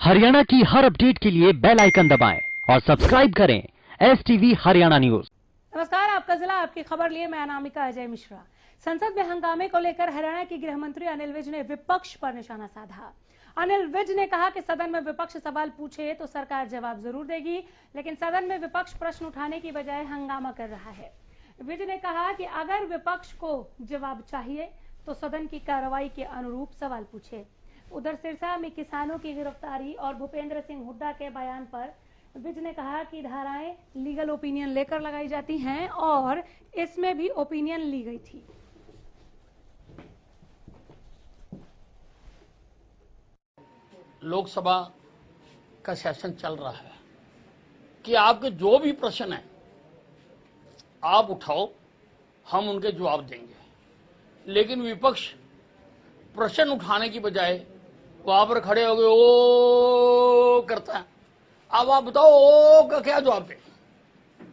हरियाणा की हर अपडेट के लिए बेल आइकन दबाएं और सब्सक्राइब करें STV हरियाणा न्यूज। नमस्कार, आपका जिला आपकी खबर लिए मैं अनामिका अजय मिश्रा। संसद में हंगामे को लेकर हरियाणा के गृह मंत्री अनिल विज ने विपक्ष पर निशाना साधा। अनिल विज ने कहा कि सदन में विपक्ष सवाल पूछे तो सरकार जवाब जरूर देगी, लेकिन सदन में विपक्ष प्रश्न उठाने की बजाय हंगामा कर रहा है। विज ने कहा कि अगर विपक्ष को जवाब चाहिए तो सदन की कार्रवाई के अनुरूप सवाल पूछे। उधर सिरसा में किसानों की गिरफ्तारी और भूपेंद्र सिंह हुड्डा के बयान पर विज ने कहा कि धाराएं लीगल ओपिनियन लेकर लगाई जाती हैं और इसमें भी ओपिनियन ली गई थी। लोकसभा का सेशन चल रहा है कि आपके जो भी प्रश्न हैं आप उठाओ, हम उनके जवाब देंगे, लेकिन विपक्ष प्रश्न उठाने की बजाय वहां पर खड़े हो गए ओ करता है। अब आप बताओ ओ का क्या जवाब दें?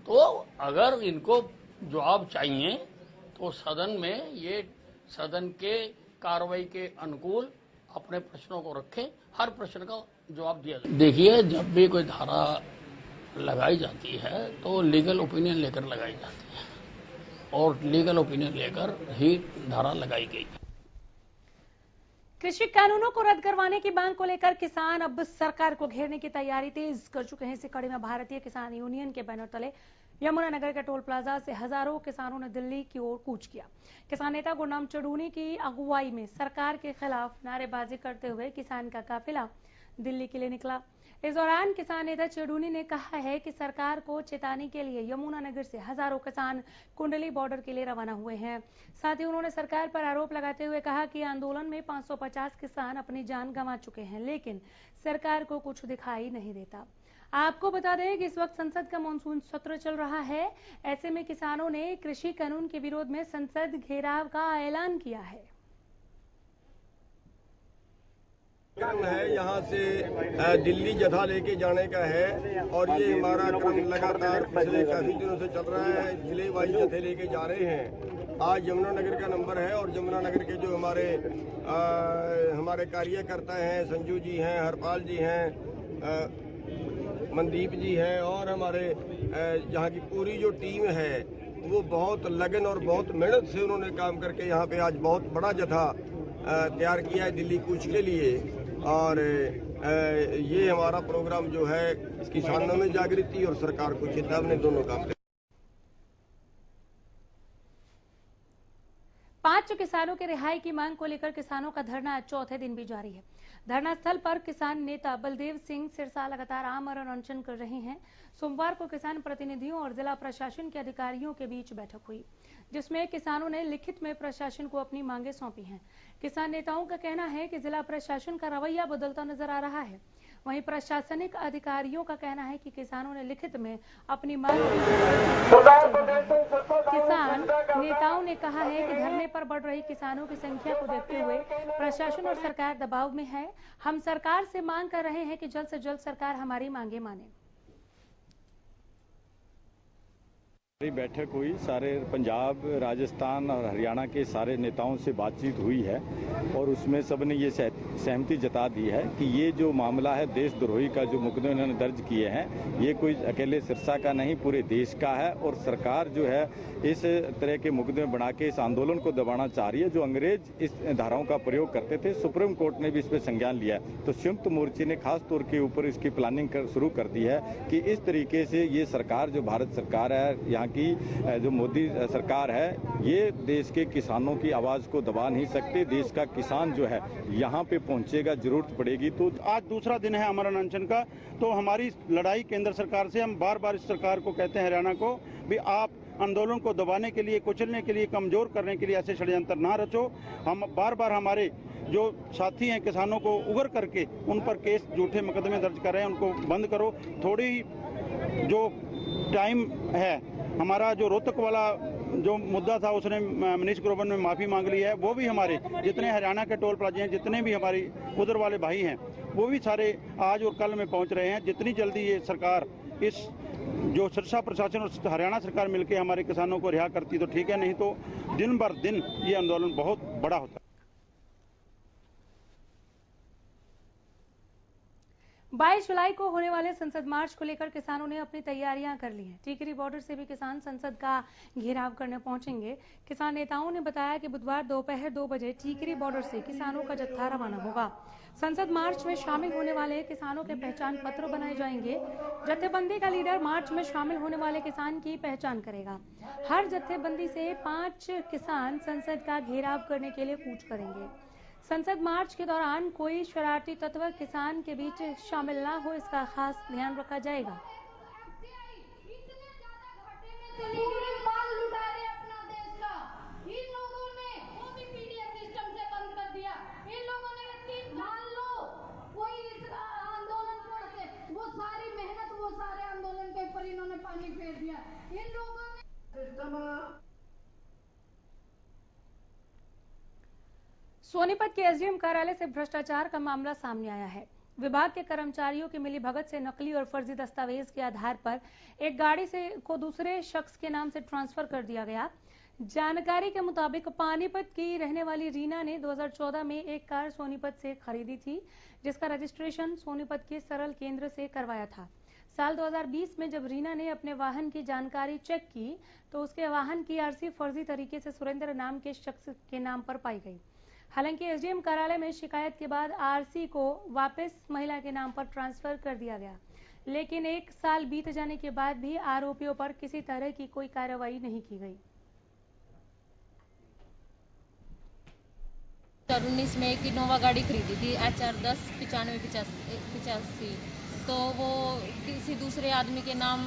तो अगर इनको जवाब चाहिए तो सदन में ये सदन के कार्रवाई के अनुकूल अपने प्रश्नों को रखें, हर प्रश्न का जवाब दिया जाए। देखिए, जब भी कोई धारा लगाई जाती है तो लीगल ओपिनियन लेकर लगाई जाती है और लीगल ओपिनियन लेकर ही धारा लगाई गई। कृषि कानूनों को रद्द करवाने की मांग को लेकर किसान अब सरकार को घेरने की तैयारी तेज कर चुके हैं। इसी कड़ी में भारतीय किसान यूनियन के बैनर तले यमुनानगर के टोल प्लाजा से हजारों किसानों ने दिल्ली की ओर कूच किया। किसान नेता गुरनाम चढ़ूनी की अगुवाई में सरकार के खिलाफ नारेबाजी करते हुए किसान का काफिला दिल्ली के लिए निकला। इस दौरान किसान नेता चढ़ूनी ने कहा है कि सरकार को चेताने के लिए यमुनानगर से हजारों किसान कुंडली बॉर्डर के लिए रवाना हुए हैं। साथ ही उन्होंने सरकार पर आरोप लगाते हुए कहा कि आंदोलन में 550 किसान अपनी जान गंवा चुके हैं, लेकिन सरकार को कुछ दिखाई नहीं देता। आपको बता दें कि इस वक्त संसद का मानसून सत्र चल रहा है। ऐसे में किसानों ने कृषि कानून के विरोध में संसद घेराव का ऐलान किया है। है यहाँ से दिल्ली जथा लेके जाने का है और ये हमारा क्रम लगातार पिछले काफी दिनों से चल रहा है। जिले वाइज जथे लेके जा रहे हैं। आज यमुनानगर का नंबर है और यमुनानगर के जो हमारे कार्यकर्ता हैं, संजू जी हैं, हरपाल जी हैं, मनदीप जी हैं और हमारे यहाँ की पूरी जो टीम है वो बहुत लगन और बहुत मेहनत से उन्होंने काम करके यहाँ पे आज बहुत बड़ा जथा तैयार किया है दिल्ली कूच के लिए। और ये हमारा प्रोग्राम जो है किसानों में जागृति और सरकार को चेतावनी दोनों काम करें। 5 किसानों के रिहाई की मांग को लेकर किसानों का धरना चौथे दिन भी जारी है। धरना स्थल पर किसान नेता बलदेव सिंह सिरसा लगातार आमरण अनशन कर रहे हैं। सोमवार को किसान प्रतिनिधियों और जिला प्रशासन के अधिकारियों के बीच बैठक हुई, जिसमें किसानों ने लिखित में प्रशासन को अपनी मांगे सौंपी हैं। किसान नेताओं का कहना है कि जिला प्रशासन का रवैया बदलता नजर आ रहा है। वहीं प्रशासनिक अधिकारियों का कहना है कि किसानों ने लिखित में अपनी मांग किसान नेताओं ने कहा है कि धरने पर बढ़ रही किसानों की संख्या को देखते हुए प्रशासन और सरकार दबाव में है। हम सरकार से मांग कर रहे हैं कि जल्द से जल्द सरकार हमारी मांगे माने। बैठक हुई, सारे पंजाब, राजस्थान और हरियाणा के सारे नेताओं से बातचीत हुई है और उसमें सबने ये सहमति जता दी है कि ये जो मामला है देशद्रोही का, जो मुकदमे इन्होंने दर्ज किए हैं, ये कोई अकेले सिरसा का नहीं पूरे देश का है और सरकार जो है इस तरह के मुकदमे बना के इस आंदोलन को दबाना चाह रही है। जो अंग्रेज इस धाराओं का प्रयोग करते थे, सुप्रीम कोर्ट ने भी इस पर संज्ञान लिया है। तो संयुक्त मोर्चे ने खास तौर के ऊपर इसकी प्लानिंग शुरू कर दी है कि इस तरीके से ये सरकार, जो भारत सरकार है, यहाँ की जो मोदी सरकार है, ये देश के किसानों की आवाज को दबा नहीं सकते। देश का किसान जो है यहाँ पे पहुंचेगा, जरूरत पड़ेगी। तो आज दूसरा दिन है आमरण अनशन का। तो हमारी लड़ाई केंद्र सरकार से, हम बार बार इस सरकार को कहते हैं, हरियाणा को भी, आप आंदोलन को दबाने के लिए, कुचलने के लिए, कमजोर करने के लिए ऐसे षड्यंत्र ना रचो। हम बार बार हमारे जो साथी हैं किसानों को उगर करके उन पर केस, झूठे मुकदमे दर्ज कर रहे हैं, उनको बंद करो। थोड़ी जो टाइम है, हमारा जो रोहतक वाला जो मुद्दा था उसने मनीष ग्रोवर ने माफी मांग ली है। वो भी हमारे जितने हरियाणा के टोल प्लाजे हैं, जितने भी हमारी उधर वाले भाई हैं, वो भी सारे आज और कल में पहुंच रहे हैं। जितनी जल्दी ये सरकार, इस जो सिरसा प्रशासन और हरियाणा सरकार मिलकर हमारे किसानों को रिहा करती तो ठीक है, नहीं तो दिन भर दिन ये आंदोलन बहुत बड़ा होता है। 22 जुलाई को होने वाले संसद मार्च को लेकर किसानों ने अपनी तैयारियां कर ली हैं। टीकरी बॉर्डर से भी किसान संसद का घेराव करने पहुंचेंगे। किसान नेताओं ने बताया कि बुधवार दोपहर 2 बजे टीकरी बॉर्डर से किसानों का जत्था रवाना होगा। संसद मार्च में शामिल होने वाले किसानों के पहचान पत्र बनाए जाएंगे। जत्थेबंदी का लीडर मार्च में शामिल होने वाले किसान की पहचान करेगा। हर जत्थेबंदी से 5 किसान संसद का घेराव करने के लिए कूच करेंगे। संसद मार्च के दौरान कोई शरारती तत्व किसान के बीच शामिल ना हो, इसका खास ध्यान रखा जाएगा। इन्होंने पानी फेर दिया। इन लोगों ने सोनीपत के एसडीएम कार्यालय से भ्रष्टाचार का मामला सामने आया है। विभाग के कर्मचारियों की मिलीभगत से नकली और फर्जी दस्तावेज के आधार पर एक गाड़ी को दूसरे शख्स के नाम से ट्रांसफर कर दिया गया। जानकारी के मुताबिक पानीपत की रहने वाली रीना ने 2014 में एक कार सोनीपत से खरीदी थी, जिसका रजिस्ट्रेशन सोनीपत के सरल केंद्र से करवाया था। साल 2020 में जब रीना ने अपने वाहन की जानकारी चेक की तो उसके वाहन की आरसी फर्जी तरीके से सुरेंद्र नाम के शख्स के नाम पर पाई गई। हालांकि एसडीएम कार्यालय में शिकायत के बाद आरसी को वापस महिला के नाम पर ट्रांसफर कर दिया गया, लेकिन 1 साल बीत जाने के बाद भी आरोपियों पर किसी तरह की कोई कार्रवाई नहीं की गई। 2019 में एक इनोवा गाड़ी खरीदी थी HR 10 9585, तो वो किसी दूसरे आदमी के नाम,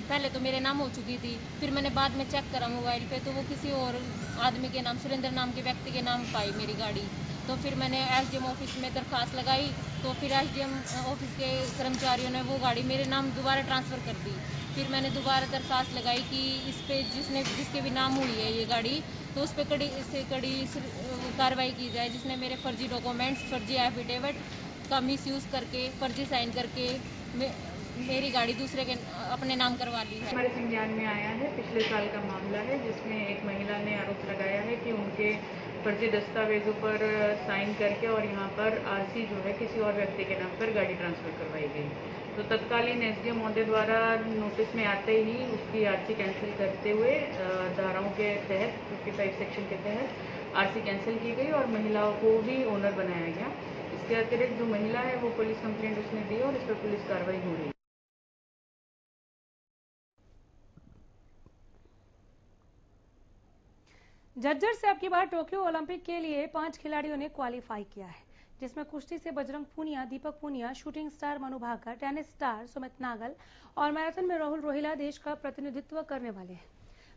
पहले तो मेरे नाम हो चुकी थी, फिर मैंने बाद में चेक करा मोबाइल पे तो वो किसी और आदमी के नाम, सुरेंद्र नाम के व्यक्ति के नाम पाई मेरी गाड़ी। तो फिर मैंने एसडीएम ऑफिस में दरखास्त लगाई, तो फिर एसडीएम ऑफिस के कर्मचारियों ने वो गाड़ी मेरे नाम दोबारा ट्रांसफ़र कर दी। फिर मैंने दोबारा दरखास्त लगाई कि इस पे जिसके भी नाम हुई है ये गाड़ी, तो उस पर कड़ी कार्रवाई की जाए, जिसने मेरे फर्जी डॉक्यूमेंट्स, फर्जी एफिडेविट का मिसयूज़ करके, फर्जी साइन करके मेरी गाड़ी दूसरे के अपने नाम करवा ली है। हमारे संज्ञान में आया है, पिछले साल का मामला है, जिसमें एक महिला ने आरोप लगाया है कि उनके फर्जी दस्तावेजों पर साइन करके और यहाँ पर आरसी जो है किसी और व्यक्ति के नाम पर गाड़ी ट्रांसफर करवाई गई। तो तत्कालीन एसडीएम महोदय द्वारा नोटिस में आते ही उसकी आरसी कैंसिल करते हुए धाराओं के तहत 55 सेक्शन के तहत आरसी कैंसिल की गई और महिला को भी ओनर बनाया गया। इसके अतिरिक्त जो महिला है वो पुलिस कंप्लेंट उसने दी और इस पर पुलिस कार्रवाई हो रही है। झज्जर से अब की बार टोक्यो ओलंपिक के लिए 5 खिलाड़ियों ने क्वालिफाई किया है, जिसमें कुश्ती से Bajrang Punia, Deepak Punia, shooting star Manu Bhaker, tennis star Sumit Nagal और मैराथन में राहुल रोहिला देश का प्रतिनिधित्व करने वाले हैं।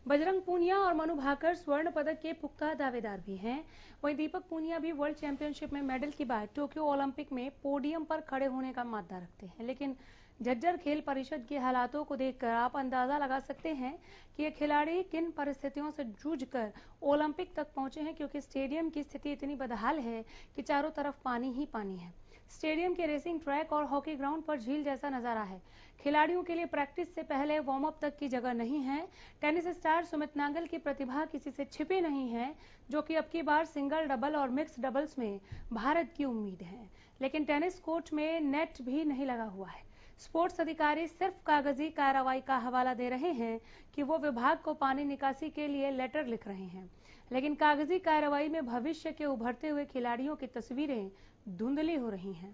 बजरंग पूनिया और मनु भाकर स्वर्ण पदक के पुख्ता दावेदार भी हैं। वहीं दीपक पूनिया भी वर्ल्ड चैंपियनशिप में मेडल के बाद टोक्यो ओलंपिक में पोडियम पर खड़े होने का मादा रखते हैं। लेकिन झज्जर खेल परिषद के हालातों को देखकर आप अंदाजा लगा सकते हैं कि ये खिलाड़ी किन परिस्थितियों से जूझकर ओलंपिक तक पहुंचे हैं, क्योंकि स्टेडियम की स्थिति इतनी बदहाल है कि चारों तरफ पानी ही पानी है। स्टेडियम के रेसिंग ट्रैक और हॉकी ग्राउंड पर झील जैसा नजारा है। खिलाड़ियों के लिए प्रैक्टिस से पहले वार्म अप तक की जगह नहीं है। टेनिस स्टार सुमित नागल की प्रतिभा किसी से छिपी नहीं है, जो कि अब की बार सिंगल, डबल और मिक्स डबल्स में भारत की उम्मीद है। लेकिन टेनिस कोर्ट में नेट भी नहीं लगा हुआ है। स्पोर्ट्स अधिकारी सिर्फ कागजी कार्रवाई का हवाला दे रहे हैं कि वो विभाग को पानी निकासी के लिए लेटर लिख रहे हैं, लेकिन कागजी कार्रवाई में भविष्य के उभरते हुए खिलाड़ियों की तस्वीरें धुंधली हो रही हैं।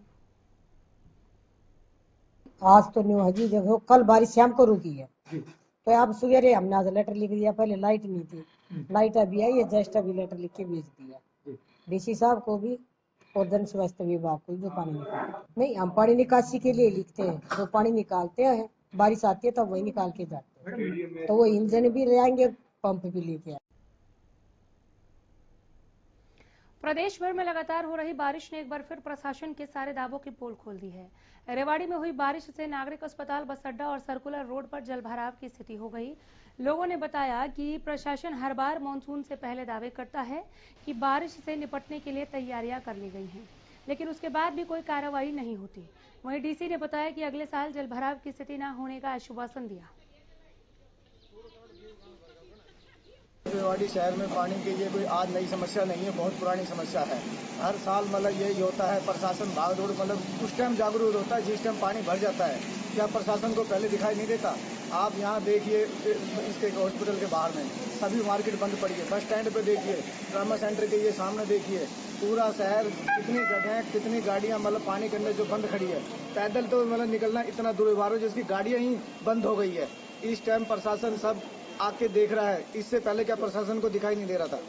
आज तो न्यू हजी देखो, कल बारिश शाम को रुकी है, तो अब सवेरे हमने आज लेटर लिख दिया। पहले लाइट नहीं थी, लाइट अभी आई है, जस्ट अभी लेटर लिख के भेज दिया डीसी साहब को भी और जन स्वास्थ्य विभाग को, जो पानी नहीं, हम पानी निकासी के लिए लिखते हैं, जो पानी निकालते हैं बारिश आती है तब वही निकाल के जाते हैं, तो वो इंजन भी ले आएंगे, पंप भी लेके आए। प्रदेश भर में लगातार हो रही बारिश ने एक बार फिर प्रशासन के सारे दावों की पोल खोल दी है। रेवाड़ी में हुई बारिश से नागरिक अस्पताल, बस अड्डा और सर्कुलर रोड पर जलभराव की स्थिति हो गई। लोगों ने बताया कि प्रशासन हर बार मानसून से पहले दावे करता है कि बारिश से निपटने के लिए तैयारियां कर ली गई हैं, लेकिन उसके बाद भी कोई कार्रवाई नहीं होती। वहीं डीसी ने बताया कि अगले साल जलभराव की स्थिति न होने का आश्वासन दिया। रेवाड़ी शहर में पानी की ये कोई आज नई समस्या नहीं है, बहुत पुरानी समस्या है। हर साल मतलब यही होता है, प्रशासन भागदौड़ मतलब उस टाइम जागरूक होता है जिस टाइम पानी भर जाता है। क्या प्रशासन को पहले दिखाई नहीं देता? आप यहाँ देखिए इसके हॉस्पिटल के बाहर में सभी मार्केट बंद पड़ी है। बस स्टैंड पे देखिए, ट्रामा सेंटर के ये सामने देखिए, पूरा शहर कितनी जगह कितनी गाड़ियाँ मतलब पानी के अंदर जो बंद खड़ी है। पैदल तो मतलब निकलना इतना दुर्व्यवहार हो जिसकी गाड़ियाँ ही बंद हो गई है। इस टाइम प्रशासन सब आके देख रहा है, इससे पहले क्या प्रशासन को दिखाई नहीं दे रहा था?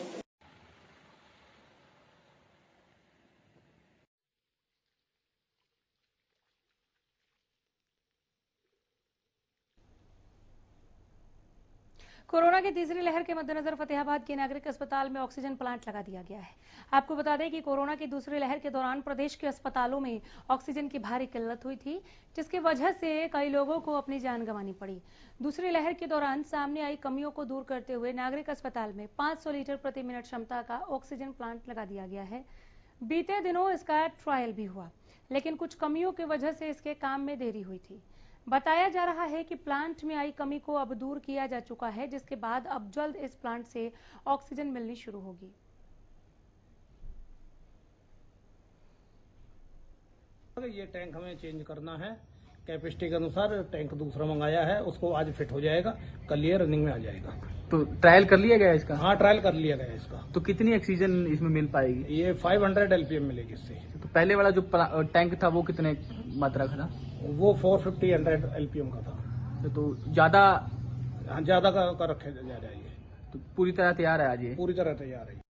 कोरोना की तीसरी लहर के मद्देनजर फतेहाबाद के नागरिक अस्पताल में ऑक्सीजन प्लांट लगा दिया गया है। आपको बता दें कि कोरोना की दूसरी लहर के दौरान प्रदेश के अस्पतालों में ऑक्सीजन की भारी किल्लत हुई थी, जिसकी वजह से कई लोगों को अपनी जान गंवानी पड़ी। दूसरी लहर के दौरान सामने आई कमियों को दूर करते हुए नागरिक अस्पताल में 500 लीटर प्रति मिनट क्षमता का ऑक्सीजन प्लांट लगा दिया गया है। बीते दिनों इसका ट्रायल भी हुआ, लेकिन कुछ कमियों की वजह से इसके काम में देरी हुई थी। बताया जा रहा है कि प्लांट में आई कमी को अब दूर किया जा चुका है, जिसके बाद अब जल्द इस प्लांट से ऑक्सीजन मिलनी शुरू होगी। ये टैंक हमें चेंज करना है, कैपेसिटी के अनुसार टैंक दूसरा मंगाया है, उसको आज फिट हो जाएगा, कल ये रनिंग में आ जाएगा। तो ट्रायल कर लिया गया इसका? हाँ, ट्रायल कर लिया गया इसका। तो कितनी ऑक्सीजन इसमें मिल पाएगी? ये 500 LPM मिलेगी इससे। तो पहले वाला जो टैंक था वो कितने मात्रा का था? वो 450 LPM का था। तो ज्यादा का रखे जा रहा है। तो पूरी तरह तैयार है आज ये? पूरी तरह तैयार है।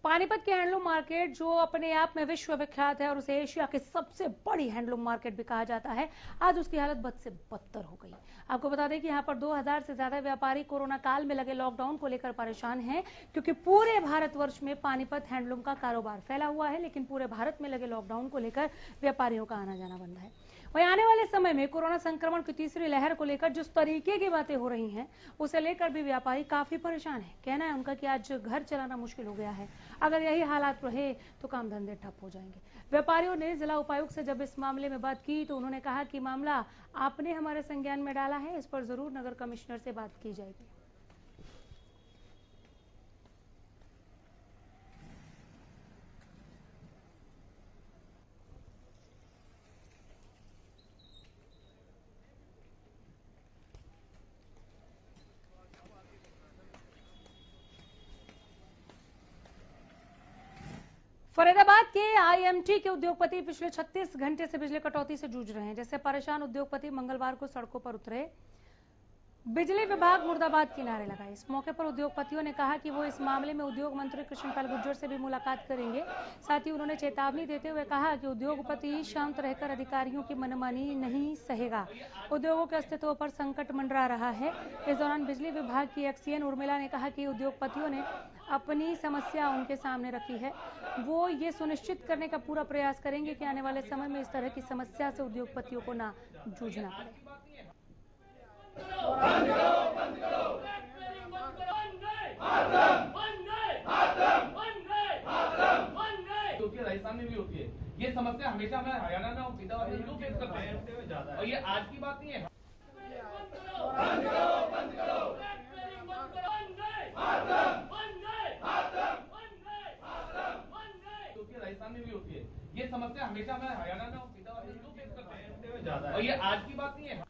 पानीपत के हैंडलूम मार्केट, जो अपने आप में विश्व विख्यात है और उसे एशिया की सबसे बड़ी हैंडलूम मार्केट भी कहा जाता है, आज उसकी हालत बद से बदतर हो गई। आपको बता दें कि यहाँ पर 2000 से ज्यादा व्यापारी कोरोना काल में लगे लॉकडाउन को लेकर परेशान हैं, क्योंकि पूरे भारतवर्ष में पानीपत हैंडलूम का कारोबार फैला हुआ है, लेकिन पूरे भारत में लगे लॉकडाउन को लेकर व्यापारियों का आना जाना बंद है। वहीं आने वाले समय में कोरोना संक्रमण की तीसरी लहर को लेकर जिस तरीके की बातें हो रही हैं, उसे लेकर भी व्यापारी काफी परेशान है। कहना है उनका कि आज घर चलाना मुश्किल हो गया है, अगर यही हालात रहे तो काम धंधे ठप हो जाएंगे। व्यापारियों ने जिला उपायुक्त से जब इस मामले में बात की तो उन्होंने कहा कि मामला आपने हमारे संज्ञान में डाला है, इस पर जरूर नगर कमिश्नर से बात की जाएगी। फरीदाबाद के IMT के उद्योगपति पिछले 36 घंटे से बिजली कटौती से जूझ रहे हैं। जैसे परेशान उद्योगपति मंगलवार को सड़कों पर उतरे, बिजली विभाग मुर्दाबाद के नारे लगाए। इस मौके पर उद्योगपतियों ने कहा कि वो इस मामले में उद्योग मंत्री कृष्णपाल गुर्जर से भी मुलाकात करेंगे। साथ ही उन्होंने चेतावनी देते हुए कहा कि उद्योगपति शांत रहकर अधिकारियों की मनमानी नहीं सहेगा। उद्योगों के अस्तित्व पर संकट मंडरा रहा है। इस दौरान बिजली विभाग की एक्सीएन उर्मिला ने कहा कि उद्योगपतियों ने अपनी समस्या उनके सामने रखी है, वो ये सुनिश्चित करने का पूरा प्रयास करेंगे कि आने वाले समय में इस तरह की समस्या से उद्योगपतियों को ना जूझना पड़े। राजस्थान में भी होती है ये समस्या, हमेशा हमें हरियाणा में और फेस करते हैं, और ये आज की बात नहीं है। राजस्थान में भी होती है ये समस्या, हमेशा हमें हरियाणा में और फेस करते हैं, और ये आज की बात नहीं है।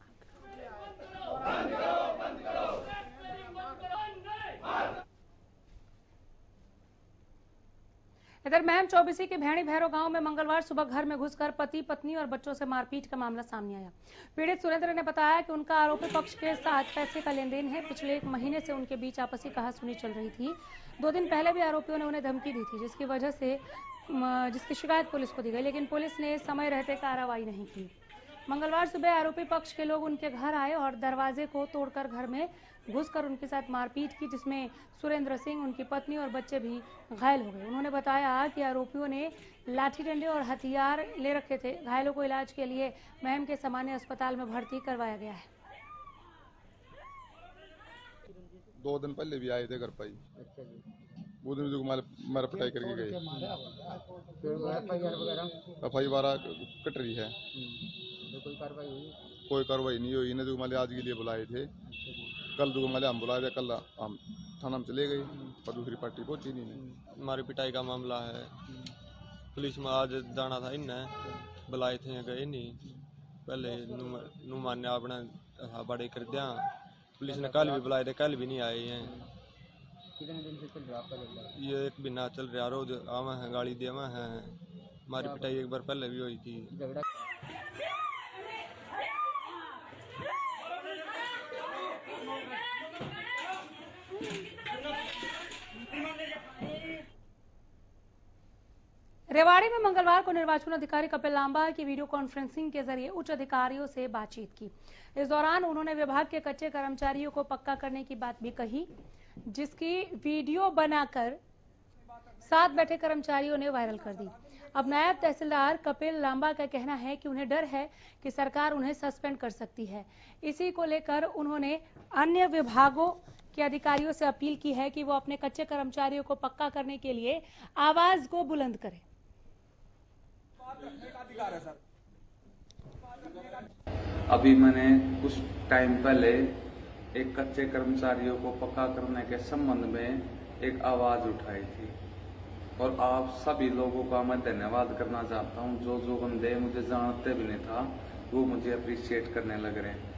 इधर महम चौबीसी के भेड़ी भैरव गांव में मंगलवार सुबह घर में घुसकर पति पत्नी और बच्चों से मारपीट का मामला सामने आया। पीड़ित सुरेंद्र ने बताया कि उनका आरोपी पक्ष के साथ पैसे का लेन देन है। पिछले 1 महीने से उनके बीच आपसी कहासुनी चल रही थी। 2 दिन पहले भी आरोपियों ने उन्हें धमकी दी थी, जिसकी शिकायत पुलिस को दी गई, लेकिन पुलिस ने समय रहते कार्रवाई नहीं की। मंगलवार सुबह आरोपी पक्ष के लोग उनके घर आए और दरवाजे को तोड़कर घर में घुसकर उनके साथ मारपीट की, जिसमें सुरेंद्र सिंह, उनकी पत्नी और बच्चे भी घायल हो गए। उन्होंने बताया कि आरोपियों ने लाठी डंडे और हथियार ले रखे थे। घायलों को इलाज के लिए महम के सामान्य अस्पताल में भर्ती करवाया गया है। 2 दिन पहले भी आए थे घर पर, वो दिन जो मारा पिटाई करके गए। FIR कट रही है। कोई कार्रवाई हुई? कोई कार्रवाई नहीं हुई। इन्हें तो माले आज के लिए बुलाए थे, कल तो माले हम बुलाए थे, कल हम थाना में चले गए पर दूसरी पार्टी पहुंची नहीं। मारी पिटाई का मामला है, पुलिस में आज जाना था, इन्हें बुलाए थे गए नहीं, पहले नुमान ने अपना बड़े कर दिया। पुलिस ने कल भी बुलाए थे, कल भी नहीं आए हैं। कितने दिन से चल रहा आपका? ये एक महीना चल रहा, रोज आवा है, गाड़ी देवा है। हमारी पिटाई एक बार पहले भी हुई थी। रेवाड़ी में मंगलवार को निर्वाचन अधिकारी कपिल लांबा की वीडियो कॉन्फ्रेंसिंग के जरिए उच्च अधिकारियों से बातचीत की। इस दौरान उन्होंने विभाग के कच्चे कर्मचारियों को पक्का करने की बात भी कही, जिसकी वीडियो बनाकर साथ बैठे कर्मचारियों ने वायरल कर दी। अब नायब तहसीलदार कपिल लांबा का कहना है कि उन्हें डर है कि सरकार उन्हें सस्पेंड कर सकती है। इसी को लेकर उन्होंने अन्य विभागों के अधिकारियों से अपील की है कि वो अपने कच्चे कर्मचारियों को पक्का करने के लिए आवाज को बुलंद करें। अभी मैंने कुछ टाइम पहले एक कच्चे कर्मचारियों को पक्का करने के संबंध में एक आवाज उठाई थी और आप सभी लोगों का मैं धन्यवाद करना चाहता हूं। जो बंदे मुझे जानते भी नहीं था वो मुझे अप्रिशिएट करने लग रहे हैं।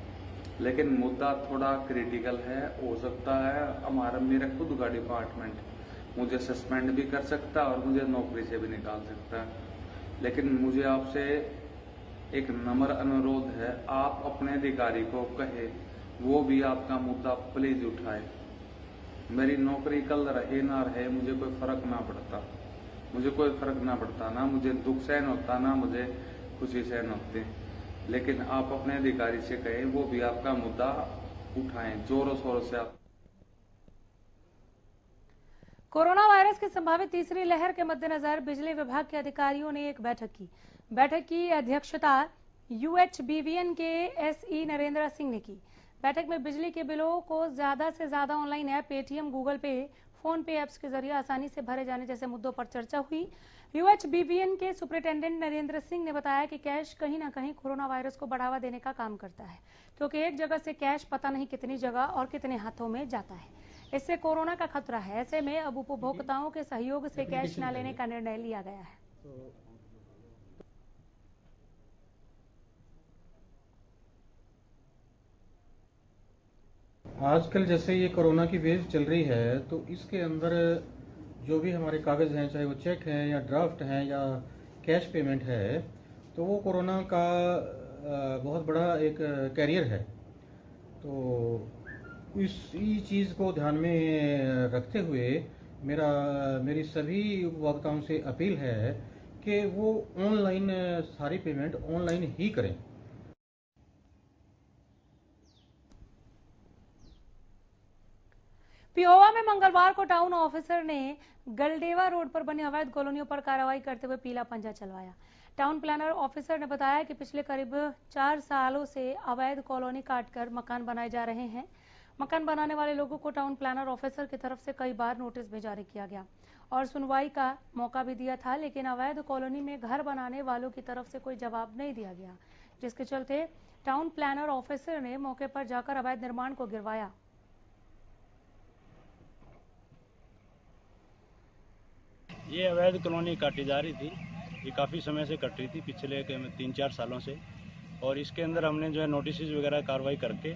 लेकिन मुद्दा थोड़ा क्रिटिकल है, हो सकता है मेरा खुद का डिपार्टमेंट मुझे सस्पेंड भी कर सकता है और मुझे नौकरी से भी निकाल सकता है। लेकिन मुझे आपसे एक नम्र अनुरोध है, आप अपने अधिकारी को कहे वो भी आपका मुद्दा प्लीज उठाए। मेरी नौकरी कल रहे ना रहे मुझे कोई फर्क ना पड़ता, ना मुझे दुख सहन होता, ना मुझे खुशी सहन होती। लेकिन आप अपने अधिकारी से कहें वो भी आपका मुद्दा उठाएं, जोरों शोरों से आप। कोरोना वायरस की संभावित तीसरी लहर के मद्देनजर बिजली विभाग के अधिकारियों ने एक बैठक की अध्यक्षता UHBVN के SE नरेंद्र सिंह ने की। बैठक में बिजली के बिलों को ज्यादा से ज्यादा ऑनलाइन ऐप पेटीएम, गूगल पे, फोन पे ऐप्स के जरिए आसानी से भरे जाने जैसे मुद्दों पर चर्चा हुई। UHBVN के सुपरिटेंडेंट नरेंद्र सिंह ने बताया कि कैश कहीं ना कहीं कोरोना वायरस को बढ़ावा देने का काम करता है, क्योंकि एक जगह से कैश पता नहीं कितनी जगह और कितने हाथों में जाता है। इससे कोरोना का खतरा है। ऐसे में अब उपभोक्ताओं के सहयोग से कैश न लेने का निर्णय लिया गया है। आजकल जैसे ये कोरोना की वेव चल रही है तो इसके अंदर जो भी हमारे कागज हैं, चाहे वो चेक हैं या ड्राफ्ट हैं या कैश पेमेंट है, तो वो कोरोना का बहुत बड़ा एक कैरियर है। तो इसी चीज़ को ध्यान में रखते हुए मेरी सभी उपभोक्ताओं से अपील है कि वो ऑनलाइन सारी पेमेंट ऑनलाइन ही करें। पिहोवा में मंगलवार को टाउन ऑफिसर ने गलडेवा रोड पर बनी अवैध कॉलोनियों पर कार्रवाई करते हुए पीला पंजा चलवाया। टाउन प्लानर ऑफिसर ने बताया कि पिछले करीब 4 सालों से अवैध कॉलोनी काटकर मकान बनाए जा रहे हैं। मकान बनाने वाले लोगों को टाउन प्लानर ऑफिसर की तरफ से कई बार नोटिस भी जारी किया गया और सुनवाई का मौका भी दिया था, लेकिन अवैध कॉलोनी में घर बनाने वालों की तरफ से कोई जवाब नहीं दिया गया, जिसके चलते टाउन प्लानर ऑफिसर ने मौके पर जाकर अवैध निर्माण को गिरवाया। ये अवैध कॉलोनी काटी जा रही थी, ये काफ़ी समय से कट रही थी, पिछले 3-4 सालों से, और इसके अंदर हमने जो है नोटिस वगैरह कार्रवाई करके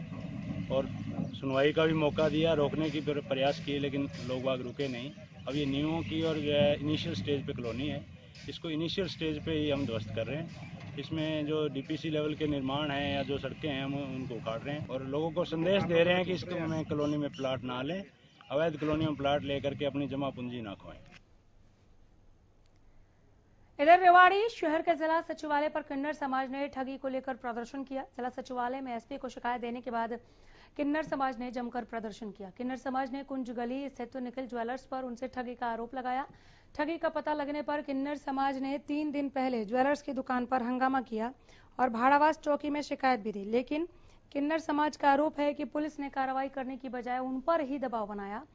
और सुनवाई का भी मौका दिया, रोकने की प्रयास किए, लेकिन लोग बाग रुके नहीं। अब ये न्यूओं की और जो है इनिशियल स्टेज पे कॉलोनी है, इसको इनिशियल स्टेज पे ही हम ध्वस्त कर रहे हैं। इसमें जो DPC लेवल के निर्माण हैं या जो सड़कें हैं हम उनको उखाड़ रहे हैं और लोगों को संदेश दे रहे हैं कि इसको में कॉलोनी में प्लाट ना लें, अवैध कॉलोनी में प्लाट लेकर के अपनी जमा पूंजी ना खोएं। इधर रेवाड़ी शहर के जिला सचिवालय पर किन्नर समाज ने ठगी को लेकर प्रदर्शन किया। जिला सचिवालय में SP को शिकायत देने के बाद किन्नर समाज ने जमकर प्रदर्शन किया। किन्नर समाज ने कुंज गली स्थित निखिल ज्वेलर्स पर उनसे ठगी का आरोप लगाया। ठगी का पता लगने पर किन्नर समाज ने 3 दिन पहले ज्वेलर्स की दुकान पर हंगामा किया और भाड़ावास चौकी में शिकायत भी दी, लेकिन किन्नर समाज का आरोप है कि पुलिस ने कार्रवाई करने की बजाय उन पर ही दबाव बनाया,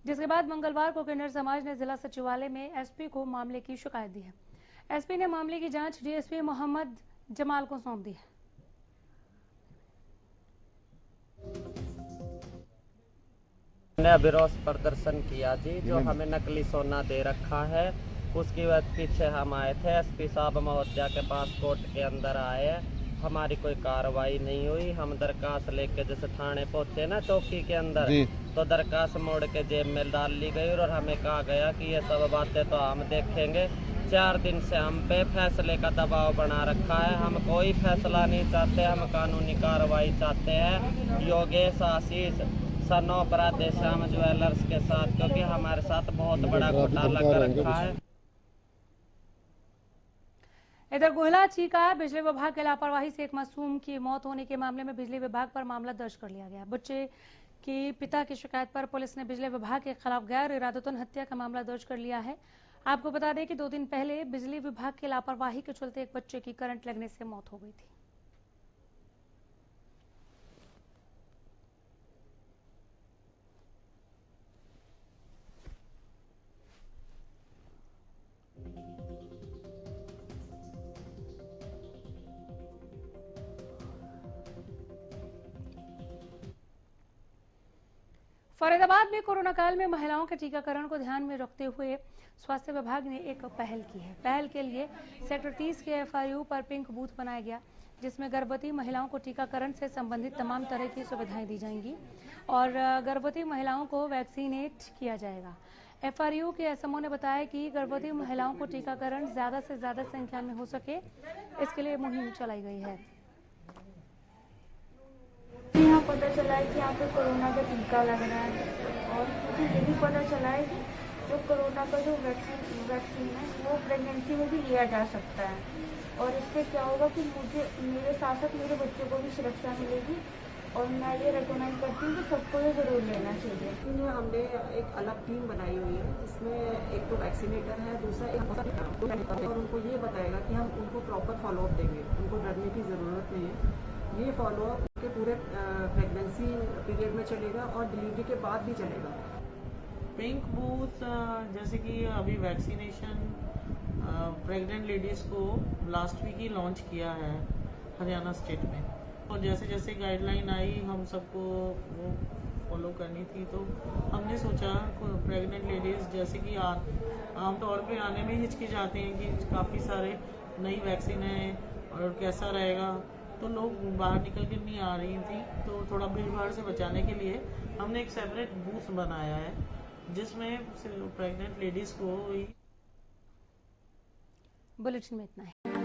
जिसके बाद मंगलवार को किन्नर समाज ने जिला सचिवालय में SP को मामले की शिकायत दी है। SP ने मामले की जांच DSP मोहम्मद जमाल को सौंप दी है। ने विरोध प्रदर्शन किया जी, जो हमें नकली सोना दे रखा है। उसकी वजह पीछे हम आए थे, एसपी साहब महोदया के पास कोर्ट के अंदर आए, हमारी कोई कार्रवाई नहीं हुई। हम दरखास्त लेके जैसे थाने पहुंचे ना चौकी के अंदर, तो दरखास्त मोड़ के जेब में डाल ली गई और हमें कहा गया कि ये सब बातें तो हम देखेंगे। 4 दिन से हम पे फैसले का दबाव बना रखा है। हम कोई फैसला नहीं चाहते, हम कानूनी कार्रवाई चाहते हैं। योगेश आशीष सनोप राधेश्याम ज्वेलर्स के साथ, क्योंकि हमारे साथ बहुत बड़ा घोटाला कर रखा है। इधर गोहिला चीका बिजली विभाग की लापरवाही से एक मासूम की मौत होने के मामले में बिजली विभाग पर मामला दर्ज कर लिया गया। बच्चे की पिता की शिकायत पर पुलिस ने बिजली विभाग के खिलाफ गैर इरादतन हत्या का मामला दर्ज कर लिया है। आपको बता दें कि 2 दिन पहले बिजली विभाग की लापरवाही के चलते एक बच्चे की करंट लगने से मौत हो गई थी। फरीदाबाद में कोरोना काल में महिलाओं के टीकाकरण को ध्यान में रखते हुए स्वास्थ्य विभाग ने एक पहल की है। पहल के लिए सेक्टर 30 के FRU पर पिंक बूथ बनाया गया, जिसमें गर्भवती महिलाओं को टीकाकरण से संबंधित तमाम तरह की सुविधाएं दी जाएंगी और गर्भवती महिलाओं को वैक्सीनेट किया जाएगा। FRU के SMO ने बताया कि गर्भवती महिलाओं को टीकाकरण ज्यादा से ज्यादा संख्या में हो सके, इसके लिए मुहिम चलाई गई है। यहाँ पता चला है कि यहाँ पे कोरोना का टीका लग रहा है और मुझे ये भी पता चला है कि जो कोरोना का जो वैक्सीन है वो प्रेगनेंसी में भी लिया जा सकता है और इससे क्या होगा कि मुझे मेरे साथ साथ मेरे बच्चों को भी सुरक्षा मिलेगी और मैं ये रिकमेंड करती हूँ कि सबको ये जरूर लेना चाहिए। हमने एक अलग टीम बनाई हुई है, इसमें एक तो वैक्सीनेटर है, दूसरा एक और उनको ये बताएगा कि हम उनको प्रॉपर फॉलोअप देंगे, उनको डरने की ज़रूरत नहीं है। ये फॉलोअप के पूरे प्रेगनेंसी पीरियड में चलेगा और डिलीवरी के बाद भी चलेगा। पिंक बूथ जैसे कि अभी वैक्सीनेशन प्रेग्नेंट लेडीज़ को लास्ट वीक ही लॉन्च किया है हरियाणा स्टेट में, और जैसे जैसे गाइडलाइन आई हम सबको वो फॉलो करनी थी, तो हमने सोचा प्रेग्नेंट लेडीज़ जैसे कि आमतौर पे आने में हिचकिचाते हैं कि काफ़ी सारे नई वैक्सीन है और कैसा रहेगा, तो लोग बाहर निकल के नहीं आ रही थी, तो थोड़ा भीड़ भाड़ से बचाने के लिए हमने एक सेपरेट बूथ बनाया है जिसमें प्रेग्नेंट लेडीज़ को। बुलेटिन में इतना है।